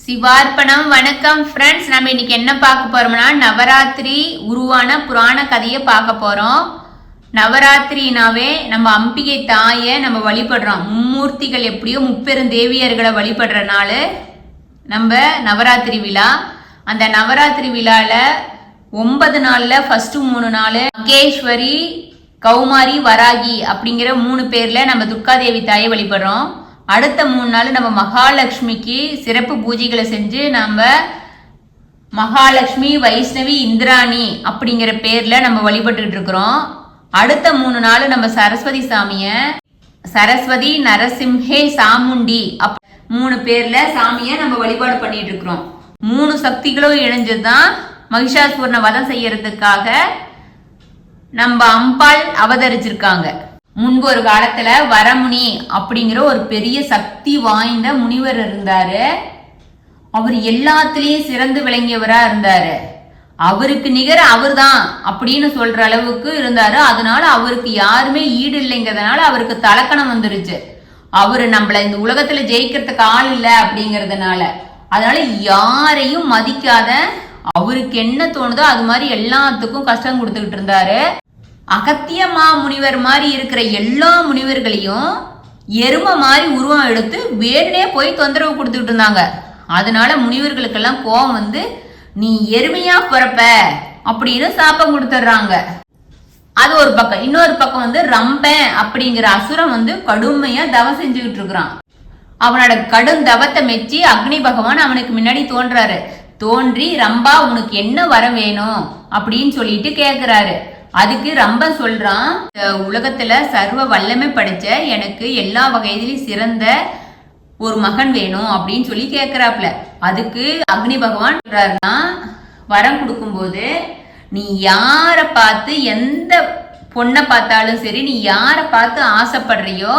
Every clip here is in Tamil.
சிவார்ப்பணம். வணக்கம் ஃப்ரெண்ட்ஸ். நம்ம இன்னைக்கு என்ன பார்க்க போறோம்னா நவராத்திரி உருவான புராண கதையை பார்க்க போறோம். நவராத்திரினாவே நம்ம அம்பிகை தாயை நம்ம வழிபடுறோம். மும்மூர்த்திகள் எப்படியோ முப்பெரும் தேவியர்களை வழிபடுற நாள் நம்ம நவராத்திரி விழா. அந்த நவராத்திரி விழால 9 நாள்ல ஃபர்ஸ்ட் 3 நாள் மகேஸ்வரி, கௌமாரி, வராகி அப்படிங்கிற 3 பேர்ல நம்ம துர்காதேவி தாயை வழிபடுறோம். அடுத்த 3 நாள் நம்ம மகாலட்சுமிக்கு சிறப்பு பூஜைகளை செஞ்சு நம்ம மகாலட்சுமி, வைஷ்ணவி, இந்திராணி அப்படிங்கிற பேர்ல நம்ம வழிபட்டு இருக்கிறோம். அடுத்த 3 நாள் நம்ம சரஸ்வதி சாமிய சரஸ்வதி, நரசிம்ஹே, சாமுண்டி 3 பேர்ல சாமிய நம்ம வழிபாடு பண்ணிட்டு இருக்கிறோம். 3 சக்திகளும் இணைஞ்சதுதான் மகிஷாசுரனை வதம் செய்யறதுக்காக நம்ம அம்பாள் அவதரிச்சிருக்காங்க. முன்பு ஒரு காலத்துல வரமுனி அப்படிங்கிற ஒரு பெரிய சக்தி வாய்ந்த முனிவர் இருந்தாரு. அவர் எல்லாத்திலயும் சிறந்து விளங்கியவரா இருந்தாரு. அவருக்கு நிகர் அவர் தான் அப்படின்னு சொல்ற அளவுக்கு இருந்தாரு. அதனால அவருக்கு யாருமே ஈடு இல்லைங்கிறதுனால அவருக்கு தலக்கணம் வந்துருச்சு. அவரு நம்மள இந்த உலகத்துல ஜெயிக்கிறதுக்கு ஆள் இல்லை அப்படிங்கறதுனால. அதனால யாரையும் மதிக்காத அவருக்கு என்ன தோணுதோ அது மாதிரி எல்லாத்துக்கும் கஷ்டம் கொடுத்துக்கிட்டு இருந்தாரு. அகத்தியமா முனிவர் மாதிரி இருக்கிற எல்லா முனிவர்களையும் எருமை மாதிரி உருவம் எடுத்து வேணுனே போய் தொந்தரவு கொடுத்துட்டு இருந்தாங்க. அதனால முனிவர்களுக்கெல்லாம் கோபம் வந்து நீ எருமையா பிறப்ப அப்படின்னு சாப்பம் கொடுத்துட்றாங்க. அது ஒரு பக்கம். இன்னொரு பக்கம் வந்து ரம்பன் அப்படிங்கிற அசுரம் வந்து கடுமையா தவம் செஞ்சுக்கிட்டு இருக்கிறான். அவனோட கடும் தவத்தை மெச்சி அக்னி பகவான் அவனுக்கு முன்னாடி தோன்றாரு. தோன்றி ரம்பா உனக்கு என்ன வர வேணும் அப்படின்னு சொல்லிட்டு கேக்குறாரு. அதுக்கு ரம்பன் சொல்றான், உலகத்துல சர்வ வல்லமை படைச்ச எனக்கு எல்லா வகையிலும் சிறந்த ஒரு மகன் வேணும் அப்படின்னு சொல்லி கேக்குறாப்ல. அதுக்கு அக்னி பகவான் சொல்றாருன்னா, வரம் கொடுக்கும்போது நீ யார பார்த்து எந்த பொண்ணை பார்த்தாலும் சரி, நீ யார பார்த்து ஆசைப்படுறியோ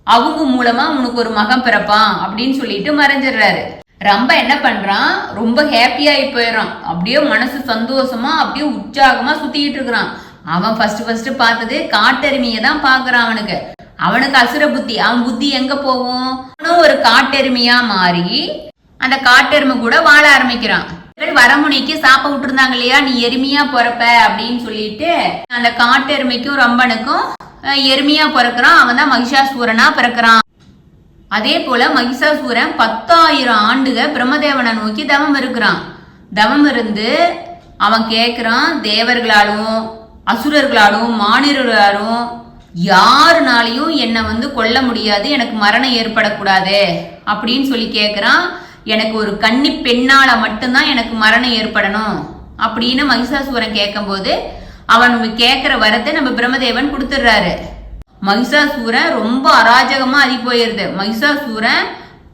அவங்க மூலமா உனக்கு ஒரு மகன் பிறப்பான் அப்படின்னு சொல்லிட்டு மறைஞ்சிடுறாரு. ரம்ப என்ன பண்றான், ரொம்ப ஹாப்பியாகி போயிடறான். அப்படியே மனசு சந்தோஷமா அப்படியே உற்சாகமா சுத்திக்கிட்டு இருக்கிறான். அவன் ஃபர்ஸ்ட் பார்த்தது காட்டெருமையை தான் பாக்குறான். அவனுக்கு அசுர புத்தி. அவன் புத்தி எங்க போகும், ஒரு காட்டெருமையா மாறி அந்த காட்டெருமை கூட வாழ ஆரம்பிக்கிறான். வரமுனைக்கு சாப்ப விட்டுருந்தாங்க இல்லையா, நீ எருமையா பிறப்ப அப்படின்னு சொல்லிட்டு அந்த காட்டெருமைக்கும் ரம்பனுக்கும் எருமையா பிறக்கிறான். அவன் தான் மகிஷாசூரனா பிறக்கிறான். அதே போல மகிஷாசூரன் 10,000 ஆண்டுகள் பிரம்மதேவனை நோக்கி தவம் இருக்கிறான். தவம் இருந்து அவன் கேட்கிறான், தேவர்களாலும் அசுரர்களாலும் மானிடர்களாலும் யாருனாலையும் என்னை வந்து கொல்ல முடியாது, எனக்கு மரணம் ஏற்படக்கூடாது அப்படின்னு சொல்லி கேட்கிறான். எனக்கு ஒரு கன்னி பெண்ணால மட்டும்தான் எனக்கு மரணம் ஏற்படணும் அப்படின்னு மகிஷாசூரன் கேட்கும் போது அவன் கேட்கிற வரத்தை நம்ம பிரம்மதேவன் கொடுத்துடுறாரு. மகிஷாசூரன் ரொம்ப அராஜகமா அதி போயிருது. மகிஷாசூரன்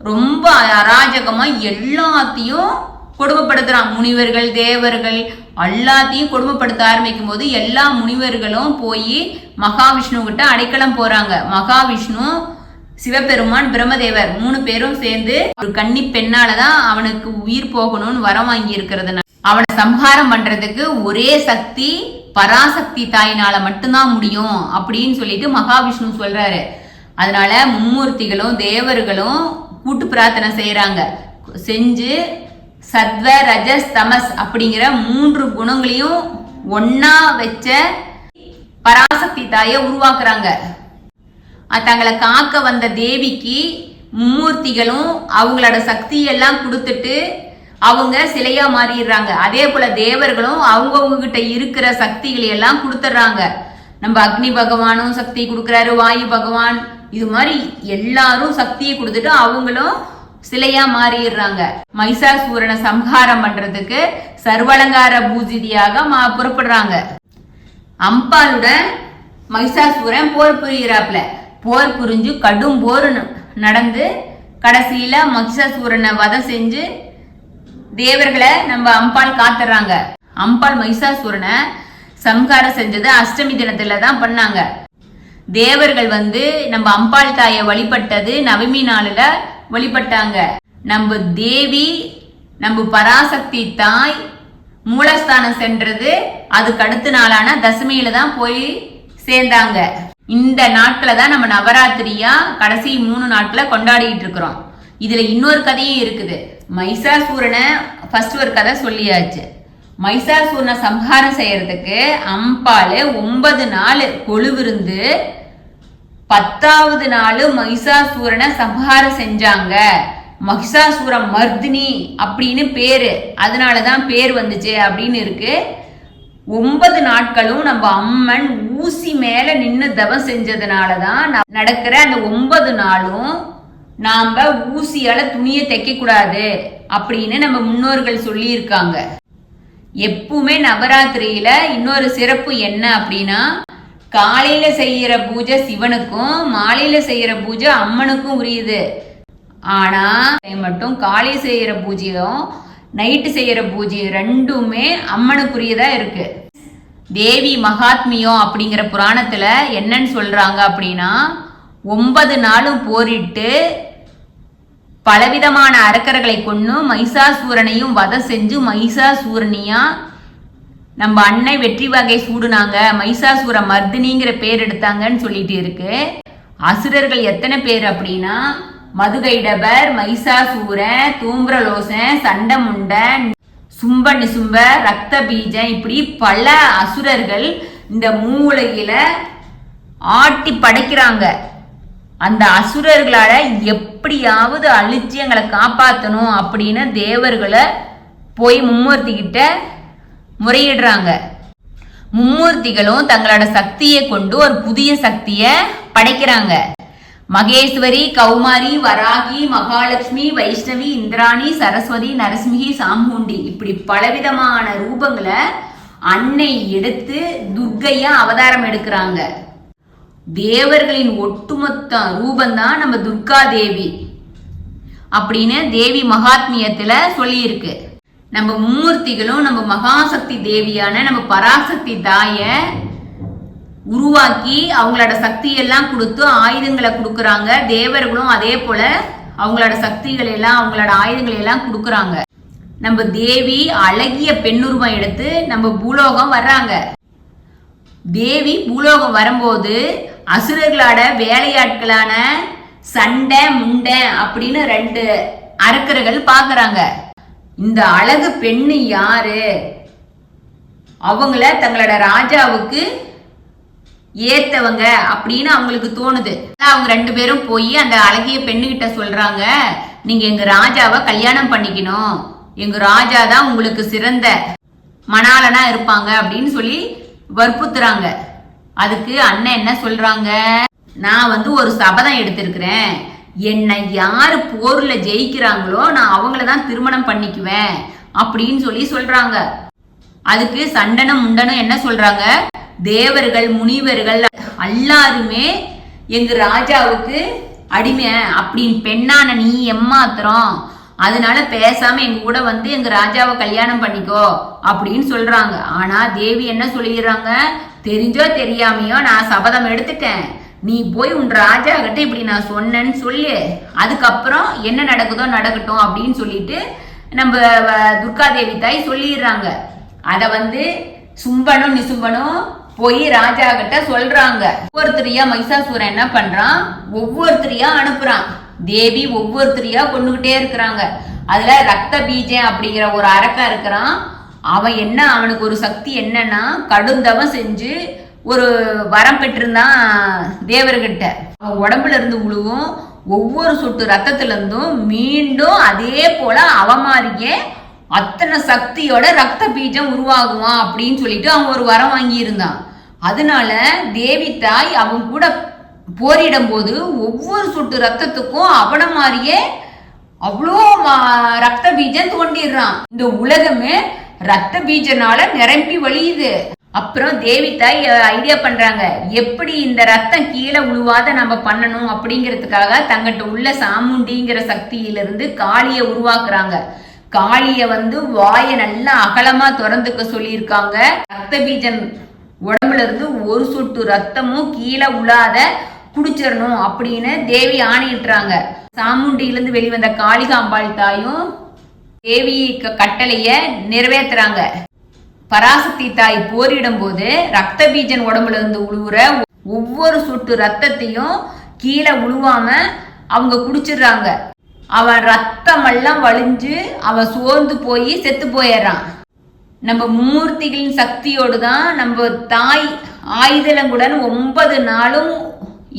ரொம்ப அராஜகமா எல்லாத்தையும் கொடுமைப்படுத்துறான். முனிவர்கள், தேவர்கள் எல்லாத்தையும் கொடுமைப்படுத்த ஆரம்பிக்கும் போது எல்லா முனிவர்களும் போய் மகாவிஷ்ணு கிட்ட அடைக்கலம் போறாங்க. மகாவிஷ்ணு, சிவபெருமான், பிரம்மதேவர் 3 பேரும் சேர்ந்து ஒரு கன்னி பெண்ணாலதான் அவனுக்கு உயிர் போகணும்னு வரம் வாங்கி இருக்கிறதுனால அவனை சம்ஹாரம் பண்றதுக்கு ஒரே சக்தி பராசக்தி தாயினால மட்டும்தான் முடியும் அப்படின்னு சொல்லிட்டு மகாவிஷ்ணு சொல்றாரு. அதனால மும்மூர்த்திகளும் தேவர்களும் கூட்டு பிரார்த்தனை செய்யறாங்க. செஞ்சு சத்வ, ரஜஸ், தமஸ் அப்படிங்கிற 3 குணங்களையும் ஒன்னா வச்ச பராசக்தி தாயை உருவாக்குறாங்க. தங்களை காக்க வந்த தேவிக்கு மும்மூர்த்திகளும் அவங்களோட சக்தியெல்லாம் கொடுத்துட்டு அவங்க சிலையா மாறிடுறாங்க. அதே போல தேவர்களும் அவங்கவுங்க கிட்ட இருக்கிற சக்திகளை எல்லாம் கொடுத்துட்றாங்க. நம்ம அக்னி பகவானும் சக்தி கொடுக்குறாரு, வாயு பகவான், இது மாதிரி எல்லாரும் சக்தியை கொடுத்துட்டு அவங்களும் சிலையா மாறிடுறாங்க. மகிஷாசூரனை சம்ஹாரம் பண்றதுக்கு சர்வலங்கார பூஜிதியாக புறப்படுறாங்க. அம்பாளுடன் மகிஷாசூரன் போர் புரிகிறாப்ல. போர் புரிஞ்சு கடும் போர் நடந்து கடைசியில மகிஷாசூரனை வதம் செஞ்சு தேவர்களை நம்ம அம்பாள் காத்துறாங்க. அம்பாள் மகிஷாசூரனை சம்ஹாரம் செஞ்சது அஷ்டமி தினத்துல தான் பண்ணாங்க. தேவர்கள் வந்து நம்ம அம்பாள் தாயை வழிபட்டது நவமி நாளில வழிபட்டாங்க. நம்ம தேவி, நம்ம பராசக்தி தாய் மூலஸ்தானம் சென்றது அதுக்கு அடுத்த நாளான தசமியில தான் போய் சேர்ந்தாங்க. இந்த நாட்களை தான் நம்ம நவராத்திரியா கடைசி 3 நாட்களை கொண்டாடிட்டு இருக்கிறோம். இதுல இன்னொரு கதையும் இருக்குது. மைசாசூரனை ஃபர்ஸ்ட் ஒரு கதை சொல்லியாச்சு. மைசாசூரனை சம்ஹாரம் செய்யறதுக்கு அம்பாள் 9 நாள் கொலுவிருந்து 10வது நாள் மைசாசூரனை சம்ஹாரம் செஞ்சாங்க. மகிஷாசூர மர்தினி அப்படின்னு பேரு, அதனாலதான் பேர் வந்துச்சு அப்படின்னு இருக்கு. 9 நாட்களும் நம்ம அம்மன் ஊசி மேல நின்று தவம் செஞ்சதுனாலதான் நடக்கிற அந்த 9 நாளும் நாம ஊசியால துணியை தைக்க கூடாது அப்படின்னு நம்ம முன்னோர்கள் சொல்லி இருக்காங்க. எப்பவுமே நவராத்திரியில இன்னொரு சிறப்பு என்ன அப்படின்னா, காலையில செய்யற பூஜை சிவனுக்கும் மாலையில செய்யற பூஜை அம்மனுக்கும் உரியது. ஆனா மட்டும் காலை செய்யற பூஜையும் நைட்டு செய்யற பூஜையும் ரெண்டுமே அம்மனுக்குரியதா இருக்கு. தேவி மகாத்மியம் அப்படிங்கிற புராணத்துல என்னன்னு சொல்றாங்க அப்படின்னா, 9 நாளும் போரிட்டு பலவிதமான அரக்கர்களை கொண்டு மைசாசூரனையும் வதை செஞ்சு மைசாசூரனியா நம்ம அன்னை வெற்றி வகை சூடுனாங்க, மைசாசூர மர்தினிங்கிற பேர் எடுத்தாங்கன்னு சொல்லிட்டு இருக்கு. அசுரர்கள் எத்தனை பேர் அப்படின்னா, மதுகைடபர், மைசாசூரன், தூம்பிரலோசன், சண்டமுண்டன், சும்ப நிசும்ப, ரத்த பீஜன், இப்படி பல அசுரர்கள் இந்த மூளையில ஆட்டி படைக்கிறாங்க. அந்த அசுரர்களால எப்படியாவது அழிச்சு எங்களை காப்பாற்றணும் அப்படின்னு தேவர்களை போய் மும்மூர்த்தி கிட்ட முறையிடுறாங்க. மும்மூர்த்திகளும் தங்களோட சக்தியை கொண்டு ஒரு புதிய சக்தியை படைக்கிறாங்க. மகேஸ்வரி, கௌமாரி, வராகி, மகாலட்சுமி, வைஷ்ணவி, இந்திராணி, சரஸ்வதி, நரசிம்ஹி, சாமுண்டி, இப்படி பலவிதமான ரூபங்களை அன்னை எடுத்து துர்க்கையா அவதாரம் எடுக்கிறாங்க. தேவர்களின் ஒட்டுமொத்த ரூபந்தான் நம்ம துர்கா தேவி அப்படின்னு தேவி மகாத்மியத்துல சொல்லி இருக்கு. நம்ம மும்மூர்த்திகளும் நம்ம மகாசக்தி தேவியான நம்ம பராசக்தி தாய உருவாக்கி அவங்களோட சக்தியெல்லாம் கொடுத்து ஆயுதங்களை கொடுக்குறாங்க. தேவர்களும் அதே போல அவங்களோட சக்திகள் எல்லாம் அவங்களோட ஆயுதங்களை எல்லாம் கொடுக்குறாங்க. நம்ம தேவி அழகிய பெண்ணுருவம் எடுத்து நம்ம பூலோகம் வர்றாங்க. தேவி பூலோகம் வரும்போது அசுரர்களோட வேலையாட்களான சண்டை முண்டை அப்படின்னு 2 அரக்கர்கள் பாக்குறாங்க. இந்த அழகு பெண்ணு யாரு, அவங்கள தங்களோட ராஜாவுக்கு ஏத்தவங்க அப்படின்னு அவங்களுக்கு தோணுது. அவங்க 2 பேரும் போய் அந்த அழகிய பெண்ணுகிட்ட சொல்றாங்க, நீங்க எங்க ராஜாவை கல்யாணம் பண்ணிக்கணும், எங்க ராஜா தான் உங்களுக்கு சிறந்த மணாளனா இருப்பாங்க அப்படின்னு சொல்லி வற்புறுத்துறாங்க. அதுக்கு அண்ணன் என்ன சொல்றாங்க, நான் ஒரு சபதம் எடுத்திருக்கிறேன், என்னை யாரு போர்ல ஜெயிக்கிறாங்களோ நான் அவங்களதான் திருமணம் பண்ணிக்குவேன் அப்படின்னு சொல்லி சொல்றாங்க. அதுக்கு சண்டனும் முண்டனும் என்ன சொல்றாங்க, தேவர்கள் முனிவர்கள் எல்லாருமே எங்க ராஜாவுக்கு அடிமை அப்படின்னு பெண்ணான நீ எம்மாத்திரம், அதனால பேசாம எங்க கூட எங்க ராஜாவை கல்யாணம் பண்ணிக்கோ அப்படின்னு சொல்றாங்க. ஆனா தேவி என்ன சொல்லிடுறாங்க, தெரிஞ்சோ தெரியாமையோ நான் சபதம் எடுத்துட்டேன், நீ போய் உன் ராஜா கிட்ட இப்படி நான் சொன்னேன்னு சொல்லு, அதுக்கப்புறம் என்ன நடக்குதோ நடக்கட்டும் அப்படின்னு சொல்லிட்டு நம்ம துர்காதேவி தாய் சொல்லிடுறாங்க. அத சும்பனும் நிசும்பனும் போய் ராஜா கிட்ட சொல்றாங்க. ஒவ்வொருத்தரையா மைசாசூரன் என்ன பண்றான், ஒவ்வொருத்தரையா அனுப்புறான். தேவி ஒவ்வொருத்தரையா கொண்டுகிட்டே இருக்கிறாங்க. அதுல ரத்த பீஜன் அப்படிங்கிற ஒரு அரக்கன் இருக்கிறான். அவனுக்கு ஒரு சக்தி என்னன்னா, கடுந்தவம் செஞ்சு ஒரு வரம் பெற்றிருந்தான் தேவர்கிட்ட. அவன் உடம்புல இருந்து உழுவும் ஒவ்வொரு சொட்டு ரத்தத்துல இருந்தும் மீண்டும் அதே போல அவமாரியே அத்தனை சக்தியோட ரத்த பீஜம் உருவாகுவான் அப்படின்னு சொல்லிட்டு அவன் ஒரு வரம் வாங்கி இருந்தான். அதனால தேவி தாய் அவன் கூட போரிடும் போது ஒவ்வொரு சொட்டு ரத்தத்துக்கும் அவன மாதிரியே அவ்வளோ ரத்த பீஜம் தோண்டிடுறான். இந்த உலகமே ரத்த பீஜனால நிரம்பி வழியுது. அப்புறம் தேவி தாய் ஐடியா பண்றாங்க, எப்படி இந்த ரத்தம் கீழே உழுவாத நம்ம பண்ணணும் அப்படிங்கிறதுக்காக தங்கிட்ட உள்ள சாமுண்டிங்கிற சக்தியிலிருந்து காளிய உருவாக்குறாங்க. காளிய வாய நல்லா அகலமா திறந்துக்க சொல்லியிருக்காங்க. ரத்த பீஜன் உடம்புல இருந்து ஒரு சொட்டு ரத்தமும் கீழே உழாத குடிச்சிடணும் அப்படின்னு தேவி ஆணையிட்டுறாங்க. சாமுண்டியிலிருந்து வெளிவந்த காளிகாம்பாள் தாயும் தேவி கட்டளைய நிறைவேற்றுறாங்க. பராசக்தி தாய் போரிடும் போது ரத்த பீஜன் உடம்புல இருந்து உழுவுற ஒவ்வொரு சொட்டு ரத்தத்தையும் கீழே உழுவாம அவங்க குடிச்சிடுறாங்க. அவன் ரத்தம் எல்லாம் வழிஞ்சு அவன் சோர்ந்து போய் செத்து போயிடுறான். நம்ம மூர்த்திகளின் சக்தியோடு தான் நம்ம தாய் ஆயுதலங்குடன் 9 நாளும்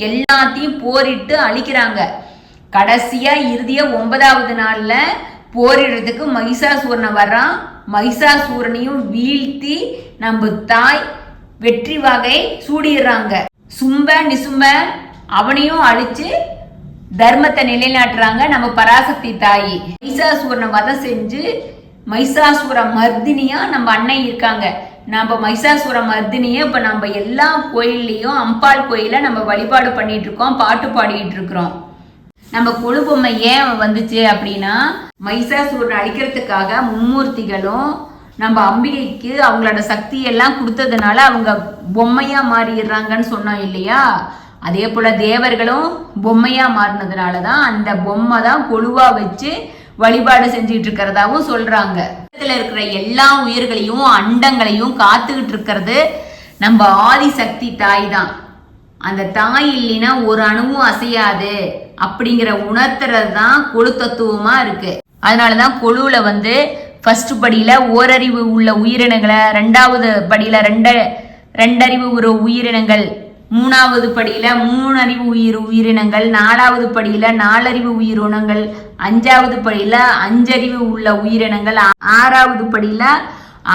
எல்லாத்தையும் போரிட்டு அழிக்கிறாங்க. கடைசியா இறுதியா 9வது நாள்ல போரிடுறதுக்கு மகிஷாசூரனை வர்றான். மகிஷாசூரனையும் வீழ்த்தி நம்ம தாய் வெற்றி வாகை சூடிடுறாங்க. சும்ப நிசும்ப அவனையும் அழிச்சு தர்மத்தை நிலைநாட்டுறாங்க நம்ம பராசக்தி தாயி. மகிஷாசூரனை வதம் செஞ்சு மகிஷாசூர மர்தினியா நம்ம அன்னை இருக்காங்க. நம்ம மகிஷாசூர மர்தினியை இப்ப நம்ம எல்லா கோயில்லையும் அம்பாள் கோயில நம்ம வழிபாடு பண்ணிட்டு இருக்கோம், பாட்டு பாடிட்டு இருக்கிறோம். நம்ம கொழு பொம்மை ஏன் வந்துச்சு அப்படின்னா மகிஷாசூரனை அழிக்கிறதுக்காக மும்மூர்த்திகளும் நம்ம அம்பிகைக்கு அவங்களோட சக்தியெல்லாம் கொடுத்ததுனால அவங்க பொம்மையா மாறிடுறாங்கன்னு சொன்னோம் இல்லையா. அதே போல தேவர்களும் பொம்மையா மாறினதுனாலதான் அந்த பொம்மை தான் கொழுவா வச்சு வழிபாடு செஞ்சுட்டு இருக்கிறதாவும் சொல்றாங்க. இருக்கிற எல்லா உயிர்களையும் அண்டங்களையும் காத்துக்கிட்டு இருக்கிறது நம்ம ஆதிசக்தி தாய் தான். அந்த தாய் இல்லைன்னா ஒரு அணுவும் அசையாது அப்படிங்கிற உணர்த்துறது தான் கொழு தத்துவமா இருக்கு. அதனாலதான் கொழுவுல ஃபர்ஸ்ட் படியில ஓரறிவு உள்ள உயிரினங்களை, 2வது படியில ரெண்டறிவு உள்ள உயிரினங்கள், 3வது படியில 3 அறிவு உயிரினங்கள், 4வது படியில 4 அறிவு உயிரினங்கள், 5வது படியில 5 அறிவு உள்ள உயிரினங்கள், 6வது படியில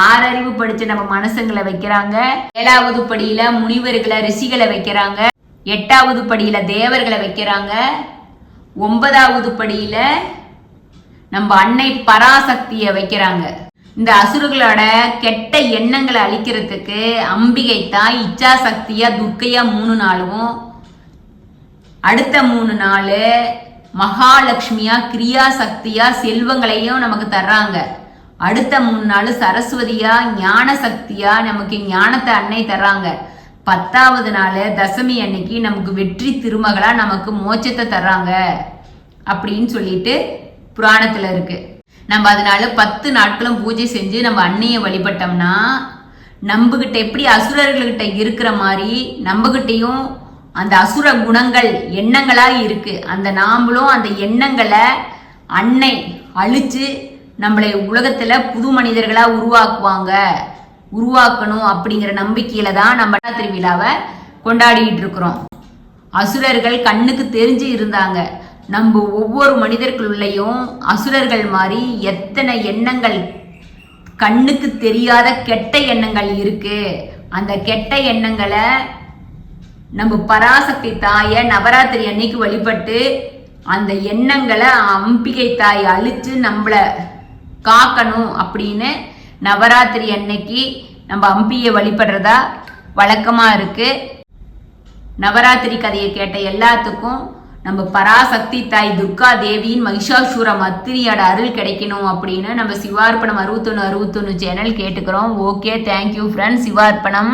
6 அறிவு படிச்ச நம்ம மனசுங்களை வைக்கிறாங்க, 7வது படியில முனிவர்களை ரிஷிகளை வைக்கிறாங்க, 8வது படியில தேவர்களை வைக்கிறாங்க, 9வது படியில நம்ம அன்னை பராசக்தியை வைக்கிறாங்க. இந்த அசுரர்களோட கெட்ட எண்ணங்களை அழிக்கிறதுக்கு அம்பிகை தாய் இச்சா சக்தியா துர்க்கையா 3 நாளும், அடுத்த 3 நாள் மகாலட்சுமியா கிரியா சக்தியா செல்வங்களையும் நமக்கு தர்றாங்க. அடுத்த 3 நாள் சரஸ்வதியா ஞான சக்தியா நமக்கு ஞானத்தை அன்னை தர்றாங்க. 10வது நாள் தசமி அன்னைக்கு நமக்கு வெற்றி திருமகளா நமக்கு மோட்சத்தை தர்றாங்க அப்படின்னு சொல்லிட்டு புராணத்துல இருக்கு. நம்ம அதனால 10 நாட்களும் பூஜை செஞ்சு நம்ம அன்னையை வழிபட்டோம்னா நம்மகிட்ட எப்படி அசுரர்கள்கிட்ட இருக்கிற மாதிரி நம்மகிட்டையும் அந்த அசுர குணங்கள் எண்ணங்களா இருக்கு. அந்த நாமளும் அந்த எண்ணங்களை அன்னை அழிச்சு நம்மளை உலகத்துல புது மனிதர்களா உருவாக்கணும் அப்படிங்கிற நம்பிக்கையில தான் நம்ம திருவிழாவை கொண்டாடிட்டு இருக்கிறோம். அசுரர்கள் கண்ணுக்கு தெரிஞ்சு இருந்தாங்க. நம்ம ஒவ்வொரு மனிதர்களுள்ளேயும் அசுரர்கள் மாதிரி எத்தனை எண்ணங்கள், கண்ணுக்கு தெரியாத கெட்ட எண்ணங்கள் இருக்கு. அந்த கெட்ட எண்ணங்களை நம்ம பராசக்தி தாயை நவராத்திரி அன்னைக்கு வழிபட்டு அந்த எண்ணங்களை அம்பிகை தாய் அழிச்சு நம்மளை காக்கணும் அப்படின்னு நவராத்திரி அன்னைக்கு நம்ம அம்பியை வழிபடுறதா வழக்கமா இருக்கு. நவராத்திரி கதையை கேட்ட எல்லாத்துக்கும் நம்ம பராசக்தி தாய் துர்கா தேவியின் மகிஷாசூர மர்தினியோட அருள் கிடைக்கணும் அப்படின்னு நம்ம சிவார்ப்பணம் 61 சேனல் கேட்டுக்கிறோம். Okay, thank you friends. சிவார்ப்பணம்.